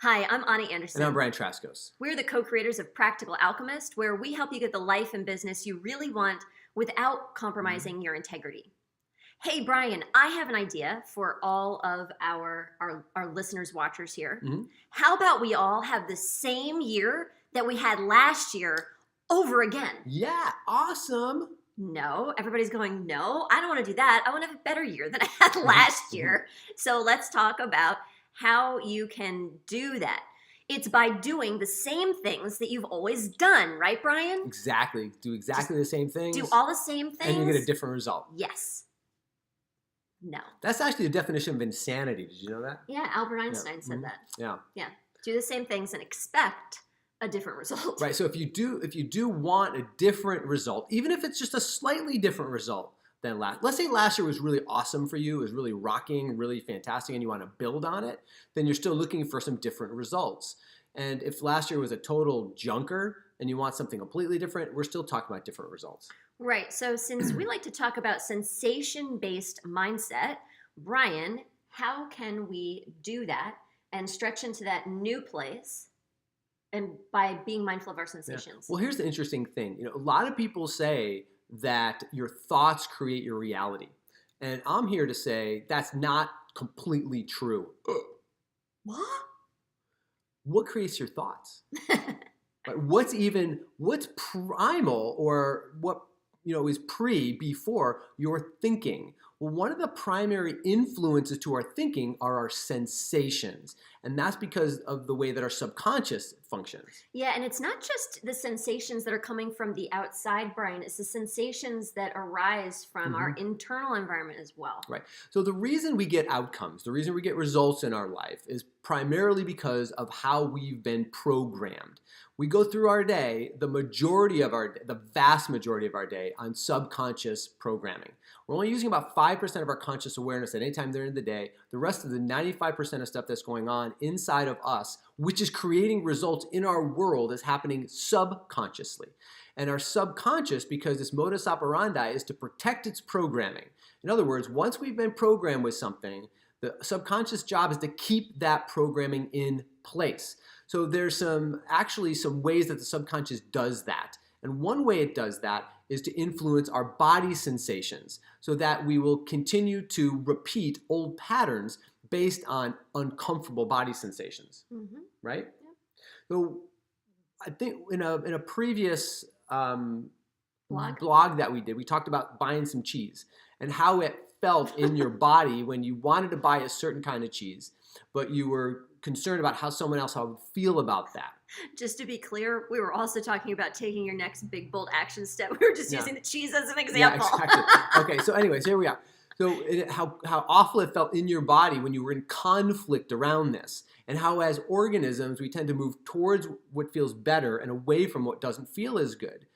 Hi, I'm Ani And I'm Anderson. Brian Traskos. We're the co-creators of Practical Alchemist, where we help you get the life and business you really want without compromising your integrity. Hey, Brian, I have an idea for all of our listeners, watchers here. Mhm. How about we all have the same year that we had last year over again? Yeah, awesome. No, everybody's going, no, I don't want to do that. I want to have a better year than I had last year. So let's talk about how you can do that. It's by doing the same things that you've always done, right, Brian? Exactly. Do exactly the same things. Do all the same things. And you get a different result. Yes. No. That's actually the definition of insanity. Did you know that? Yeah, Albert Einstein said that. Yeah. Yeah. Do the same things and expect a different result. Right. So if you do want a different result, even if it's just a slightly different result than let's say last year was really awesome for you, it was really rocking, really fantastic, and you want to build on it, then you're still looking for some different results. And if last year was a total junker and you want something completely different, we're still talking about different results. Right. So since we like to talk about sensation-based mindset, Brian, how can we do that and stretch into that new place and by being mindful of our sensations? Well, here's the interesting thing. A lot of people say that your thoughts create your reality. And I'm here to say that's not completely true. What? What creates your thoughts? Right? What's primal, or what is before your thinking? Well, one of the primary influences to our thinking are our sensations. And that's because of the way that our subconscious functions. Yeah, and it's not just the sensations that are coming from the outside, Brian. It's the sensations that arise from our internal environment as well. Right. So the reason we get outcomes, the reason we get results in our life is primarily because of how we've been programmed. We go through our day, the vast majority of our day, on subconscious programming. We're only using about 5% of our conscious awareness at any time during the day. The rest of the 95% of stuff that's going on inside of us, which is creating results in our world, is happening subconsciously. And our subconscious, because this modus operandi is to protect its programming. In other words, once we've been programmed with something, the subconscious job is to keep that programming in place. So there's actually some ways that the subconscious does that. And one way it does that is to influence our body sensations so that we will continue to repeat old patterns based on uncomfortable body sensations, right? Yeah. So I think in a previous Blog that we did, we talked about buying some cheese and how it felt in your body when you wanted to buy a certain kind of cheese, but you were concerned about how someone else would feel about that. Just to be clear, we were also talking about taking your next big, bold action step. We were just using the cheese as an example. Yeah, exactly. Okay, so anyways, here we are. So how awful it felt in your body when you were in conflict around this, and how as organisms we tend to move towards what feels better and away from what doesn't feel as good.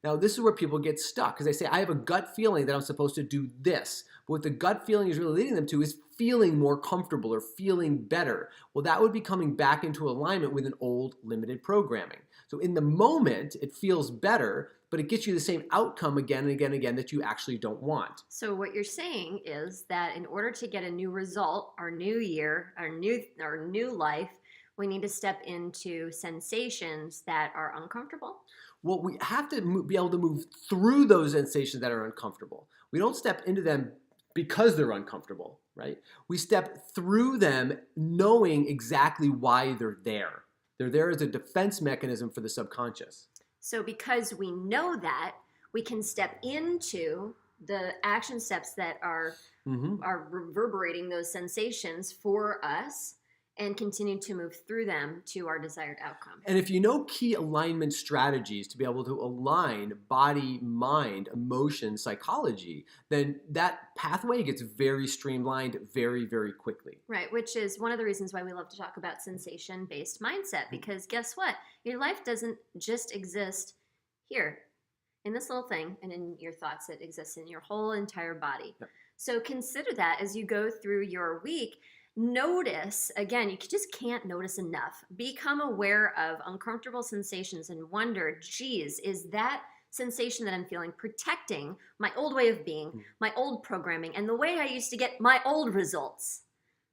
Now, this is where people get stuck because they say, I have a gut feeling that I'm supposed to do this. But what the gut feeling is really leading them to is feeling more comfortable or feeling better. Well, that would be coming back into alignment with an old limited programming. So in the moment, it feels better, but it gets you the same outcome again and again and again that you actually don't want. So what you're saying is that in order to get a new result, our new year, our new life, we need to step into sensations that are uncomfortable. Well, we have to be able to move through those sensations that are uncomfortable. We don't step into them because they're uncomfortable, right? We step through them knowing exactly why they're there. They're there as a defense mechanism for the subconscious. So because we know that, we can step into the action steps that are reverberating those sensations for us and continue to move through them to our desired outcome. And if you know key alignment strategies to be able to align body, mind, emotion, psychology, then that pathway gets very streamlined very, very quickly. Right, which is one of the reasons why we love to talk about sensation-based mindset, because guess what? Your life doesn't just exist here in this little thing and in your thoughts. It exists in your whole entire body. Yep. So consider that as you go through your week. Notice, again, you just can't notice enough. Become aware of uncomfortable sensations and wonder, geez, is that sensation that I'm feeling protecting my old way of being, my old programming, and the way I used to get my old results?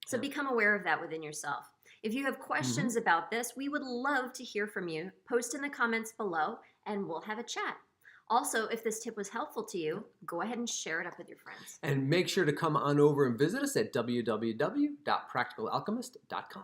So become aware of that within yourself. If you have questions about this, we would love to hear from you. Post in the comments below and we'll have a chat. Also, if this tip was helpful to you, go ahead and share it up with your friends. And make sure to come on over and visit us at www.practicalalchemist.com.